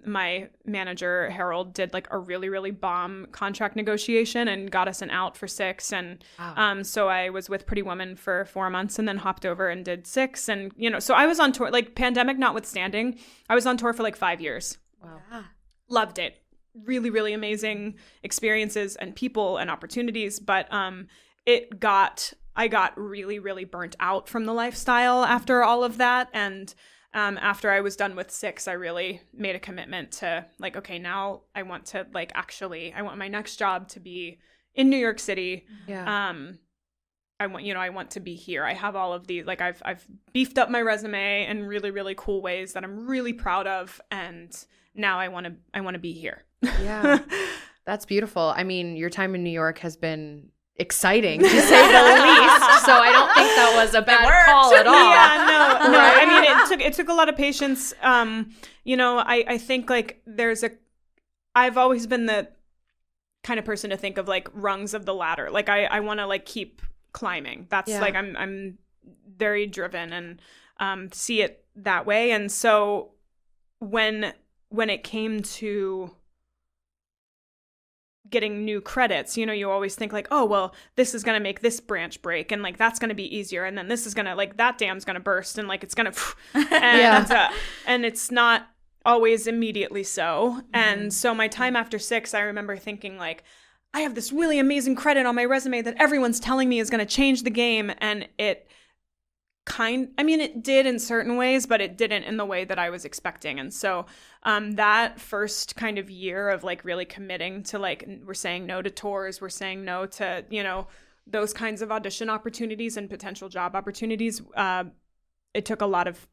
my manager, Harold, did like a really, really bomb contract negotiation and got us an out for 6. And so I was with Pretty Woman for 4 months and then hopped over and did 6. And, you know, so I was on tour. Like pandemic notwithstanding, I was on tour for like 5 years. Wow. Loved it. really, really amazing experiences and people and opportunities. But I got really, really burnt out from the lifestyle after all of that. And after I was done with 6, I really made a commitment to like, okay, now I want to like, actually, I want my next job to be in New York City. Yeah. I want to be here. I have all of these, like I've beefed up my resume in really, really cool ways that I'm really proud of. And now I want to be here. Yeah. That's beautiful. I mean, your time in New York has been exciting to say the least. So I don't think that was a bad call at all. Yeah, no. I mean, it took a lot of patience. I think like I've always been the kind of person to think of like rungs of the ladder. Like I want to like keep climbing. That's like I'm very driven and see it that way. And so when it came to getting new credits, you always think like, oh, well, this is going to make this branch break and like that's going to be easier, and then this is going to like that dam's going to burst and like it's going to and it's not always immediately so. Mm-hmm. And so my time after 6, I remember thinking like, I have this really amazing credit on my resume that everyone's telling me is going to change the game, and it did in certain ways, but it didn't in the way that I was expecting. And so that first kind of year of like really committing to like, we're saying no to tours, we're saying no to, those kinds of audition opportunities and potential job opportunities. It took a lot of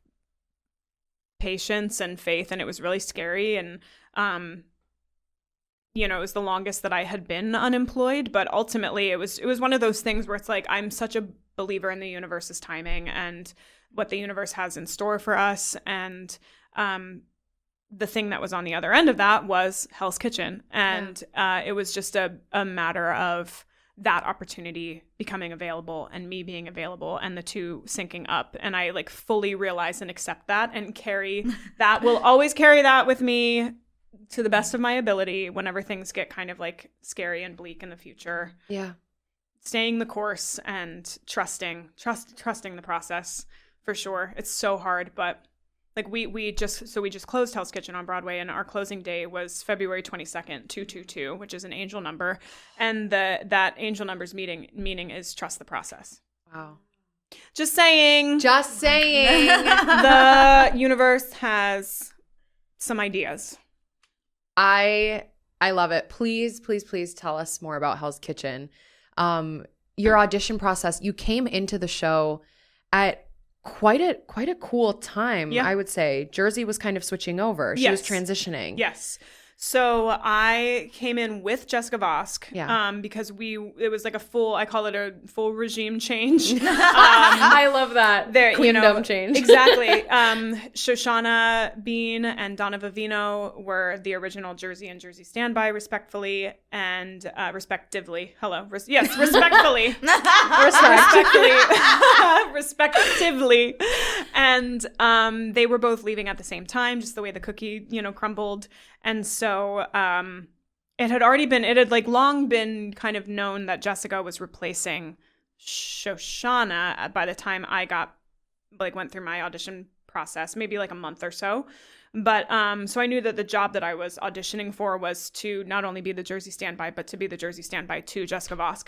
patience and faith, and it was really scary. And, it was the longest that I had been unemployed, but ultimately it was one of those things where it's like, I'm such a believer in the universe's timing and what the universe has in store for us. And the thing that was on the other end of that was Hell's Kitchen. And it was just a matter of that opportunity becoming available and me being available and the two syncing up. And I like fully realize and accept that and carry that, will always carry that with me to the best of my ability whenever things get kind of like scary and bleak in the future. Yeah. Staying the course and trusting the process for sure. It's so hard, but like we just closed Hell's Kitchen on Broadway, and our closing day was February 22nd, 222, which is an angel number, and that angel number's meaning is trust the process. Wow. Just saying. The universe has some ideas. I love it. Please, please, please tell us more about Hell's Kitchen. Your audition process, you came into the show at quite a cool time, I would say. Jersey was kind of switching over. She was transitioning. Yes. So I came in with Jessica Vosk because it was like I call it a full regime change. I love that. Queendom change. Exactly. Shoshana Bean and Donna Vivino were the original Jersey and Jersey standby, respectively. And respectively. Respectively. Respectively. And they were both leaving at the same time, just the way the cookie, crumbled. And so it had like long been kind of known that Jessica was replacing Shoshana by the time I went through my audition process, maybe like a month or so. But so I knew that the job that I was auditioning for was to not only be the Jersey standby, but to be the Jersey standby to Jessica Vosk.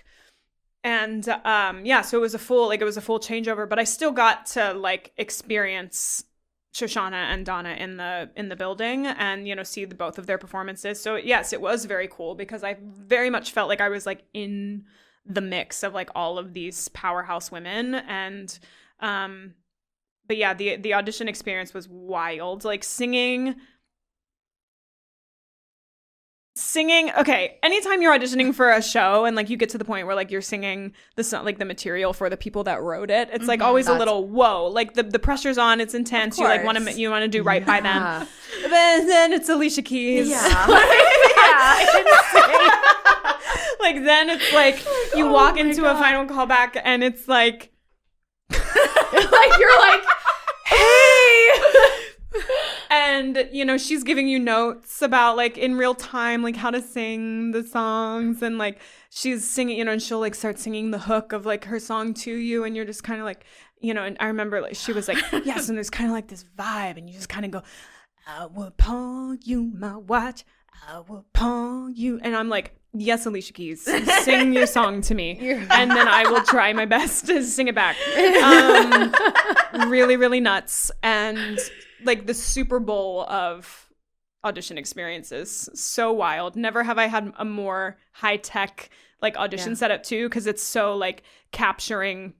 And so it was a full changeover, but I still got to like experience Shoshana and Donna in the building and, see both of their performances. So yes, it was very cool because I very much felt like I was like in the mix of like all of these powerhouse women. And, but yeah, the audition experience was wild. Like singing. Okay, anytime you're auditioning for a show and like you get to the point where like you're singing the song, like the material for the people that wrote it, it's like always a little whoa, like the pressure's on, it's intense, you like want to do right by them, but then it's Alicia Keys, like then it's like you walk into a final callback and it's like like you're like, hey. And, she's giving you notes about, like, in real time, like, how to sing the songs. And, like, she's singing, and she'll, like, start singing the hook of, like, her song to you. And you're just kind of, like, and I remember, like, she was like, yes, and there's kind of, like, this vibe. And you just kind of go, I will pawn you my watch. I will paw you. And I'm like, yes, Alicia Keys, sing your song to me. And then I will try my best to sing it back. Really, really nuts. And like the Super Bowl of audition experiences. So wild. Never have I had a more high tech like audition setup too, because it's so like capturing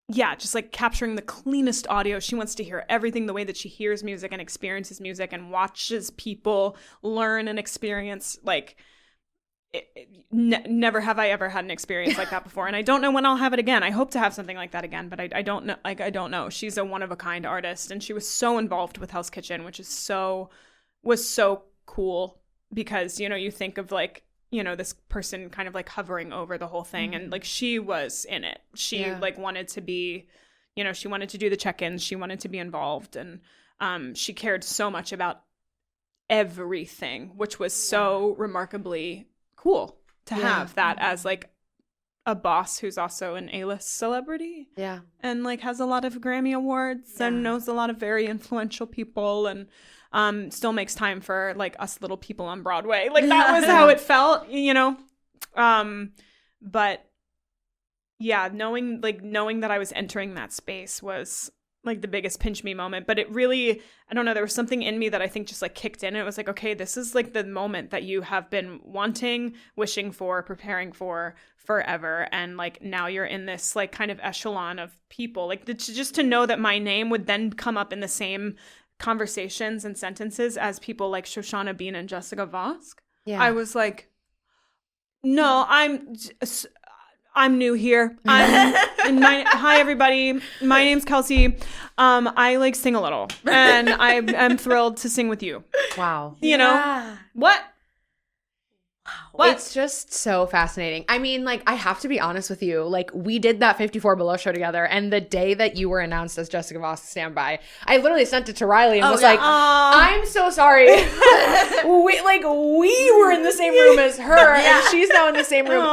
the cleanest audio. She wants to hear everything the way that she hears music and experiences music and watches people learn and experience. Like, never have I ever had an experience like that before. And I don't know when I'll have it again. I hope to have something like that again, but I don't know. Like, I don't know. She's a one-of-a-kind artist, and she was so involved with Hell's Kitchen, which was so cool because, you know, you think of like, you know, this person kind of like hovering over the whole thing. And like, she was in it. She like wanted to be, you know, she wanted to do the check-ins. She wanted to be involved. And she cared so much about everything, which was so remarkably cool to have that as like a boss who's also an A-list celebrity. Yeah. And like has a lot of Grammy awards and knows a lot of very influential people and still makes time for like us little people on Broadway. Like that was how it felt, you know? But yeah, knowing that I was entering that space was like the biggest pinch me moment. But it really, I don't know, there was something in me that I think just like kicked in. It was like, okay, this is like the moment that you have been wanting, wishing for, preparing for forever. And like now you're in this like kind of echelon of people. Like just to know that my name would then come up in the same conversations and sentences as people like Shoshana Bean and Jessica Vosk. Yeah. I was like, no, I'm new here. Hi everybody. My name's Kelsee. I like sing a little, and I'm thrilled to sing with you. Wow. You know what? What? It's just so fascinating. I mean, like, I have to be honest with you. Like, we did that 54 Below show together, and the day that you were announced as Jessica Vosk standby, I literally sent it to Riley and was like, I'm so sorry. we were in the same room as her, and she's now in the same room.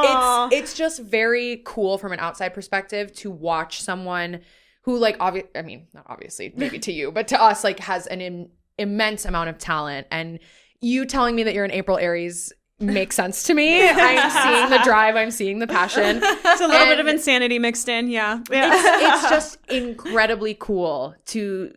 It's just very cool from an outside perspective to watch someone who, like, I mean, not obviously, maybe to you, but to us, like, has an immense amount of talent. And you telling me that you're an April Aries makes sense to me. I'm seeing the drive. I'm seeing the passion. It's a little bit of insanity mixed in. Yeah. It's just incredibly cool to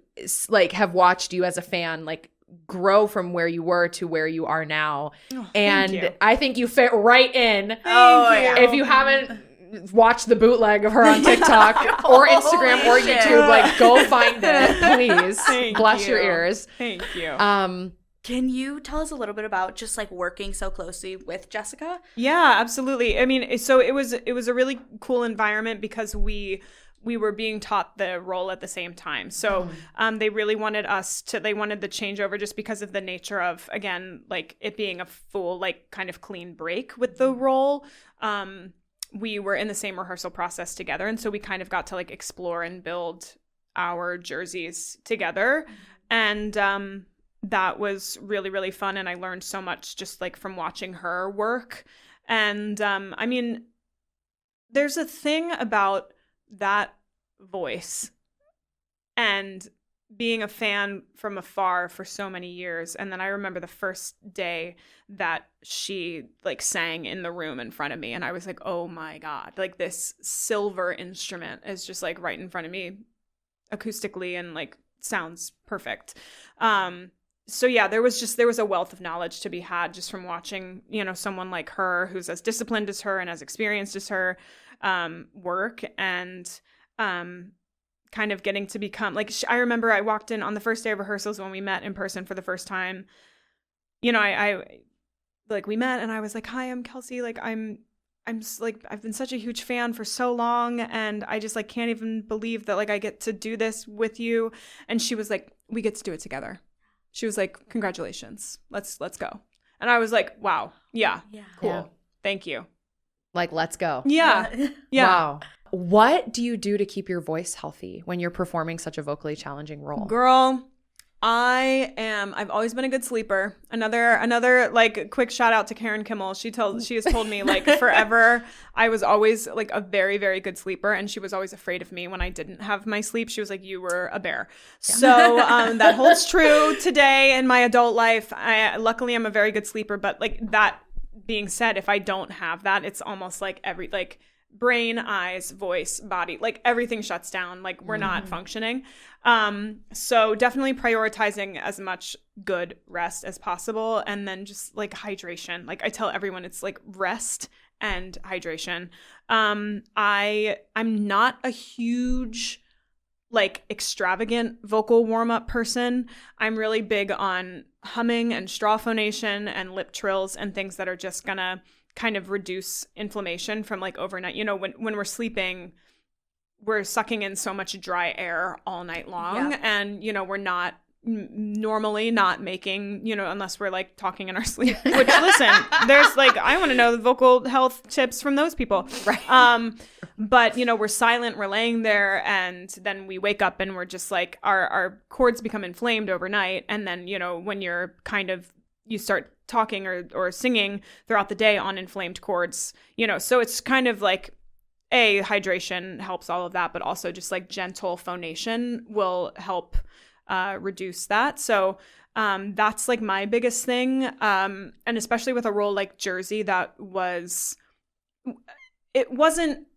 like have watched you as a fan, like grow from where you were to where you are now. And I think you fit right in. If you haven't watched the bootleg of her on TikTok or Instagram or YouTube, like go find it, please. Bless your ears. Thank you. Can you tell us a little bit about just like working so closely with Jessica? Yeah, absolutely. I mean, so it was a really cool environment because we were being taught the role at the same time. So they really wanted they wanted the changeover just because of the nature of, again, like it being a full, like kind of clean break with the role. We were in the same rehearsal process together. And so we kind of got to like explore and build our jerseys together. And, that was really, really fun. And I learned so much just like from watching her work. And I mean, there's a thing about that voice and being a fan from afar for so many years. And then I remember the first day that she like sang in the room in front of me. And I was like, oh my God, like this silver instrument is just like right in front of me acoustically and like sounds perfect. So yeah, there was a wealth of knowledge to be had just from watching, you know, someone like her who's as disciplined as her and as experienced as her work and kind of getting to become like, I remember I walked in on the first day of rehearsals when we met in person for the first time. You know, I like we met and I was like, hi, I'm Kelsee. Like I'm like, I've been such a huge fan for so long and I just like can't even believe that like I get to do this with you. And she was like, we get to do it together. She was like, congratulations, let's go. And I was like, wow, yeah. Cool. Yeah. Thank you. Like, let's go. Yeah. Wow. What do you do to keep your voice healthy when you're performing such a vocally challenging role? Girl, I've always been a good sleeper. Another like quick shout out to Karen Kimmel. She has told me like forever I was always like a very, very good sleeper, and she was always afraid of me when I didn't have my sleep. She was like, you were a bear. Yeah. So that holds true today in my adult life. Luckily I'm a very good sleeper, but like that being said, if I don't have that, it's almost like brain, eyes, voice, body, like everything shuts down. Like we're not functioning. So definitely prioritizing as much good rest as possible. And then just like hydration. Like I tell everyone, it's like rest and hydration. I'm not a huge like extravagant vocal warm-up person. I'm really big on humming and straw phonation and lip trills and things that are just gonna kind of reduce inflammation from like overnight. You know, when we're sleeping, we're sucking in so much dry air all night long. Yeah. And, you know, we're not normally not making, you know, unless we're like talking in our sleep, which listen, there's like, I want to know the vocal health tips from those people. Right. But, you know, we're silent, we're laying there, and then we wake up and we're just like, our cords become inflamed overnight. And then, you know, when you're kind of, you start talking or singing throughout the day on inflamed cords, you know, so it's kind of like hydration helps all of that, but also just like gentle phonation will help reduce that. So that's like my biggest thing. And especially with a role like Jersey, it wasn't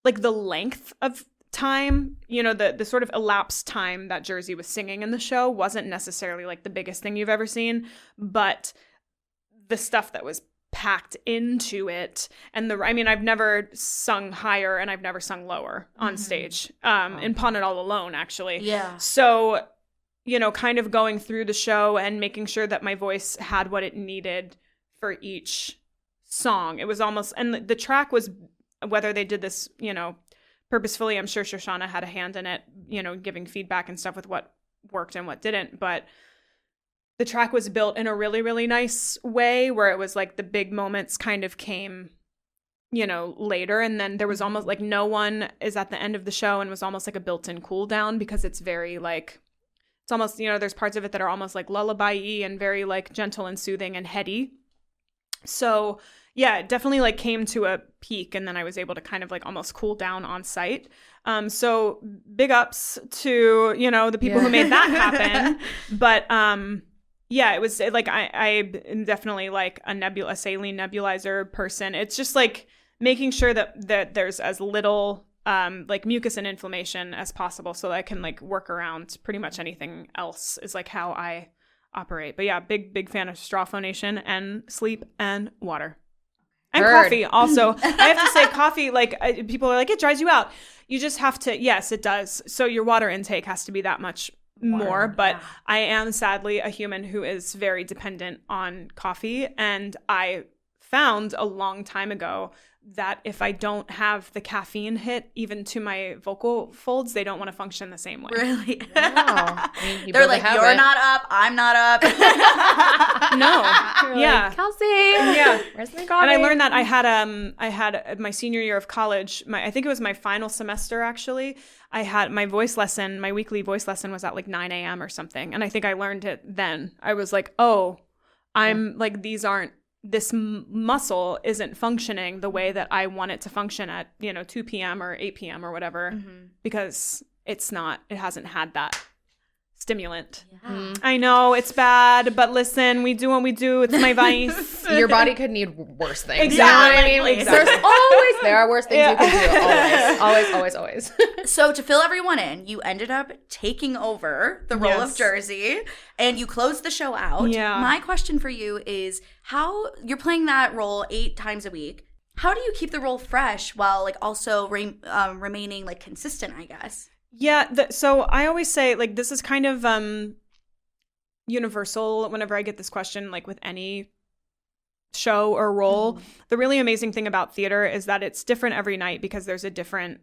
like the length of time, you know, the sort of elapsed time that Jersey was singing in the show wasn't necessarily like the biggest thing you've ever seen, but the stuff that was packed into it, and I've never sung higher and I've never sung lower on stage, in Pawn It All Alone, actually. Yeah. So, you know, kind of going through the show and making sure that my voice had what it needed for each song. It was almost, and the track was, whether they did this, you know, purposefully, I'm sure Shoshana had a hand in it, you know, giving feedback and stuff with what worked and what didn't, but the track was built in a really, really nice way where it was like the big moments kind of came, you know, later. And then there was almost like no one is at the end of the show, and was almost like a built-in cool down, because it's very like, it's almost, you know, there's parts of it that are almost like lullaby-y and very like gentle and soothing and heady. So yeah, it definitely like came to a peak, and then I was able to kind of like almost cool down on site. So big ups to, you know, the people who made that happen. But yeah, it was like I am definitely like a saline nebulizer person. It's just like making sure that there's as little like mucus and inflammation as possible, so that I can like work around pretty much anything else, is like how I operate. But yeah, big fan of straw phonation and sleep and water. And coffee also. I have to say coffee, like people are like, it dries you out. You just have to, yes, it does. So your water intake has to be that much more. But I am sadly a human who is very dependent on coffee. And I found a long time ago that if I don't have the caffeine hit even to my vocal folds, they don't want to function the same way. Really? Wow. They're like, you're not up, I'm not up. No. Yeah. Like, Kelsee. Yeah. Where's my coffee? And I learned that I had my senior year of college, I think it was my final semester actually, I had my voice lesson, my weekly voice lesson was at like 9 a.m. or something. And I think I learned it then. I was like, oh, I'm like, this muscle isn't functioning the way that I want it to function at, 2 p.m. or 8 p.m. or whatever, because it hasn't had that stimulant. Yeah. I know it's bad, but listen, we do what we do. It's my vice. Your body could need worse things. Exactly. You know what I mean? Exactly. There are worse things you can do. Always. So to fill everyone in, you ended up taking over the role of Jersey, and you closed the show out. Yeah. My question for you is, how you're playing that role 8 times a week. How do you keep the role fresh while like also remaining like consistent, I guess? Yeah, so I always say, like, this is kind of universal whenever I get this question, like with any show or role. The really amazing thing about theater is that it's different every night because there's a different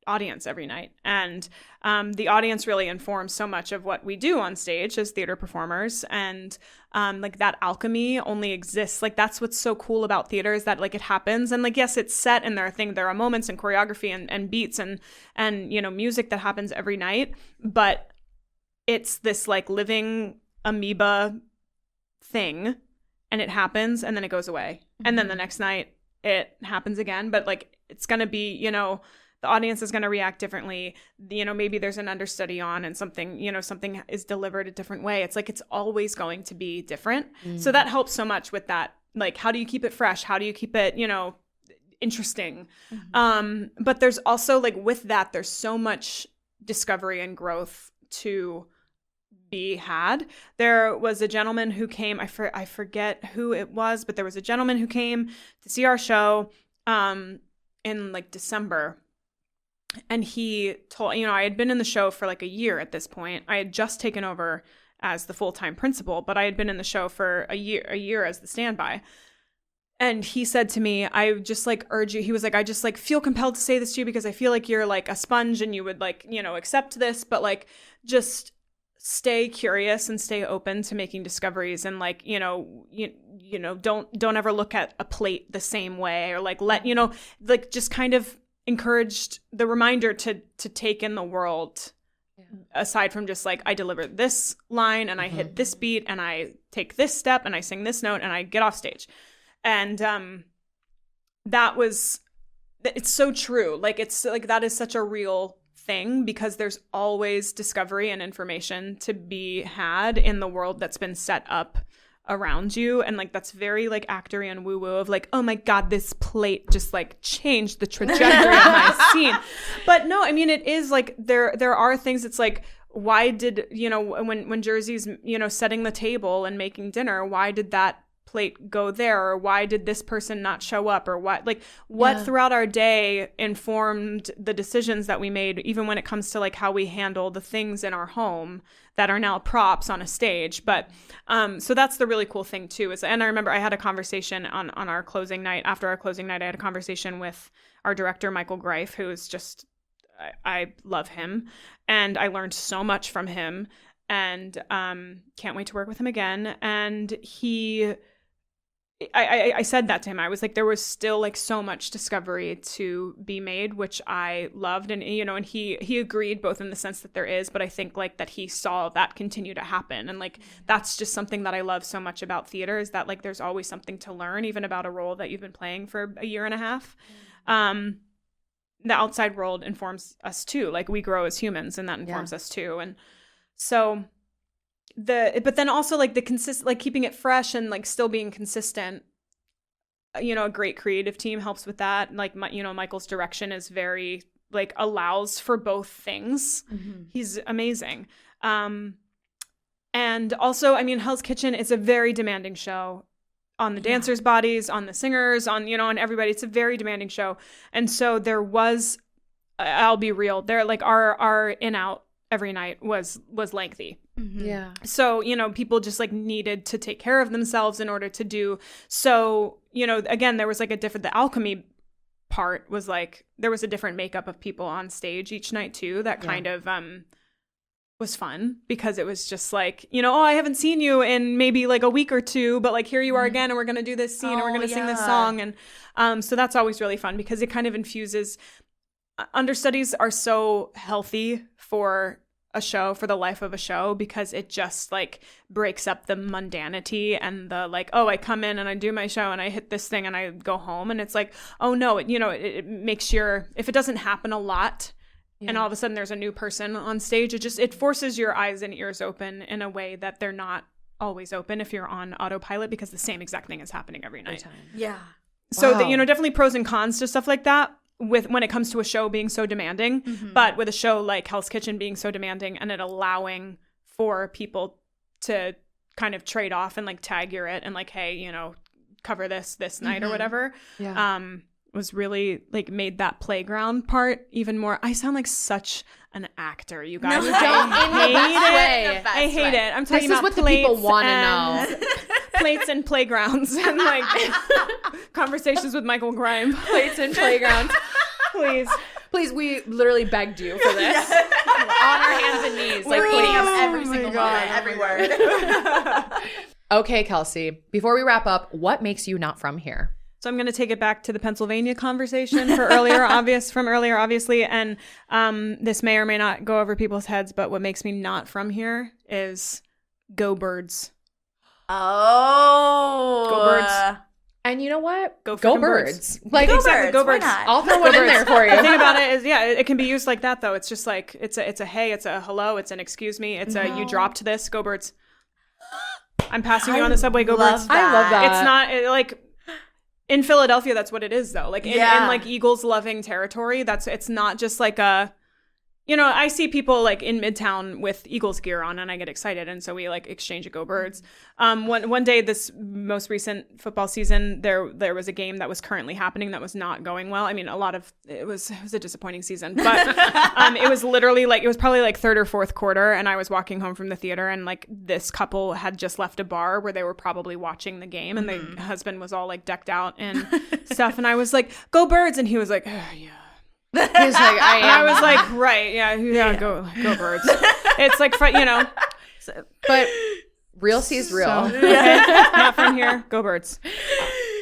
audience every night. And the audience really informs so much of what we do on stage as theater performers. And like that alchemy only exists. Like that's what's so cool about theater, is that like it happens. And like, yes, it's set and there are moments and choreography and beats and music that happens every night. But it's this like living amoeba thing, and it happens and then it goes away. And then the next night it happens again. But like, it's going to be, you know, the audience is going to react differently. You know, maybe there's an understudy on and something, you know, something is delivered a different way. It's like, it's always going to be different. So that helps so much with that. Like, how do you keep it fresh? How do you keep it, you know, interesting? But there's also like, with that, there's so much discovery and growth to be had. There was a gentleman who came, I forget who it was, but there was a gentleman who came to see our show in like December. And he told, you know, I had been in the show for like a year at this point. I had just taken over as the full-time principal, but I had been in the show for a year as the standby. And he said to me, I just like urge you. He was like, I just like feel compelled to say this to you because I feel like you're like a sponge and you would like, you know, accept this, but like just stay curious and stay open to making discoveries. And like, you know, you know, don't ever look at a plate the same way, or like let, you know, like just kind of encouraged the reminder to take in the world, aside from just like, I deliver this line and I hit this beat and I take this step and I sing this note and I get off stage. And it's so true. Like, it's like, that is such a real thing, because there's always discovery and information to be had in the world that's been set up around you. And like, that's very like actory and woo-woo of like, oh my God, this plate just like changed the trajectory of my scene. But no, I mean, it is like, there are things. It's like, why did, you know, when Jersey's, you know, setting the table and making dinner, why did that plate go there? Or why did this person not show up? Or what throughout our day informed the decisions that we made, even when it comes to like how we handle the things in our home that are now props on a stage. But so that's the really cool thing too, is, and I remember I had a conversation on our closing night. After our closing night, I had a conversation with our director, Michael Greif, who is just, I love him, and I learned so much from him, and can't wait to work with him again. And I said that to him. I was like, there was still like so much discovery to be made, which I loved. And, you know, and he agreed, both in the sense that there is, but I think like that he saw that continue to happen. And like, that's just something that I love so much about theater, is that like, there's always something to learn, even about a role that you've been playing for a year and a half. The outside world informs us too. Like, we grow as humans, and that informs us too. And so but then also like like keeping it fresh and like still being consistent, you know, a great creative team helps with that. Like, you know, Michael's direction is very like, allows for both things. He's amazing. And also, I mean, Hell's Kitchen is a very demanding show on the dancers' bodies, on the singers, on, you know, on everybody. It's a very demanding show. And so there was, I'll be real, there, like our in-out every night was lengthy. Yeah. So, you know, people just like needed to take care of themselves in order to do. So, you know, again, there was like the alchemy part was like, there was a different makeup of people on stage each night too. That kind of was fun, because it was just like, you know, oh, I haven't seen you in maybe like a week or two, but like, here you are again, and we're going to do this scene, and we're going to sing this song. And so that's always really fun, because it kind of infuses, understudies are so healthy for a show, for the life of a show, because it just like breaks up the mundanity and the like, oh, I come in and I do my show and I hit this thing and I go home. And it's like, oh no, it makes if it doesn't happen a lot and all of a sudden there's a new person on stage, it forces your eyes and ears open in a way that they're not always open if you're on autopilot, because the same exact thing is happening every night. Yeah. So definitely pros and cons to stuff like that, when it comes to a show being so demanding, but with a show like Hell's Kitchen being so demanding, and it allowing for people to kind of trade off and like tag you're it and like, hey, you know, cover this night or whatever, was really like made that playground part even more. I sound like such an actor, you guys. No, you don't. I hate it. I'm talking about what the people want to know. Plates and playgrounds and like conversations with Michael Grime. Plates and playgrounds. Please, we literally begged you for this. On our hands and knees. We're eating up every my single God. moment, every word. Okay, Kelsee, before we wrap up, what makes you not from here? So I'm going to take it back to the Pennsylvania conversation for earlier, obviously. And this may or may not go over people's heads, but what makes me not from here is go birds. Oh. Go birds. And you know what? Go birds. Like, Go exactly, birds. go Why birds. not? I'll throw one in there for you. The thing about it is, it can be used like that, though. It's just like, it's a hey, it's a hello, it's an excuse me, it's a you dropped this, go birds. I'm passing you on the subway, go birds. I love that. It's not, like... In Philadelphia, that's what it is, though. Like, in like, Eagles-loving territory, it's not just like a... You know, I see people, like, in Midtown with Eagles gear on, and I get excited, and so we, like, exchange a go birds. One day, this most recent football season, there was a game that was currently happening that was not going well. I mean, it was a disappointing season, but it was literally, like, it was probably, like, third or fourth quarter, and I was walking home from the theater, and, like, this couple had just left a bar where they were probably watching the game, and the husband was all, like, decked out and stuff, and I was like, go birds, and he was like, oh, yeah. He's like, I was like, right, yeah, go birds. It's like, you know. But real sees real. Not from here. Go birds.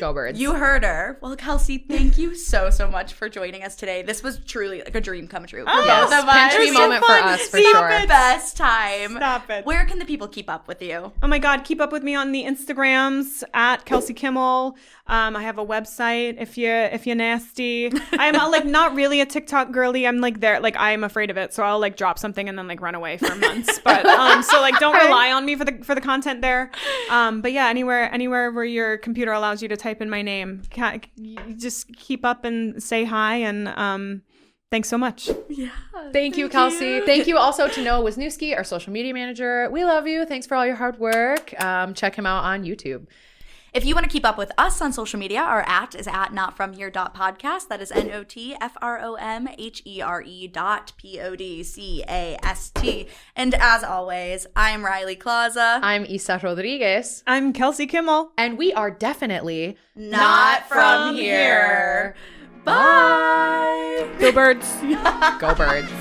Go birds. You heard her. Well, Kelsee, thank you so much for joining us today. This was truly like a dream come true for both of us. Pinch me moment for us, for Stop sure. it. Best time. Stop it. Where can the people keep up with you? Oh my God, keep up with me on the Instagrams at Kelsee Kimmel. I have a website if you're nasty. I'm like not really a TikTok girly. I'm like there, like I am afraid of it, so I'll like drop something and then like run away for months. But so like don't rely on me for the content there. But yeah, anywhere where your computer allows you to type in my name, just keep up and say hi and thanks so much. Yeah. Thank you, Kelsee. Thank you also to Noah Wisniewski, our social media manager. We love you. Thanks for all your hard work. Check him out on YouTube. If you want to keep up with us on social media, our @ is at notfromhere.podcast. That is NOTFROMHERE.PODCAST. And as always, I'm Riley Klauza. I'm Isa Rodriguez. I'm Kelsee Kimmel. And we are definitely Not from here. Bye. Go birds. Go birds.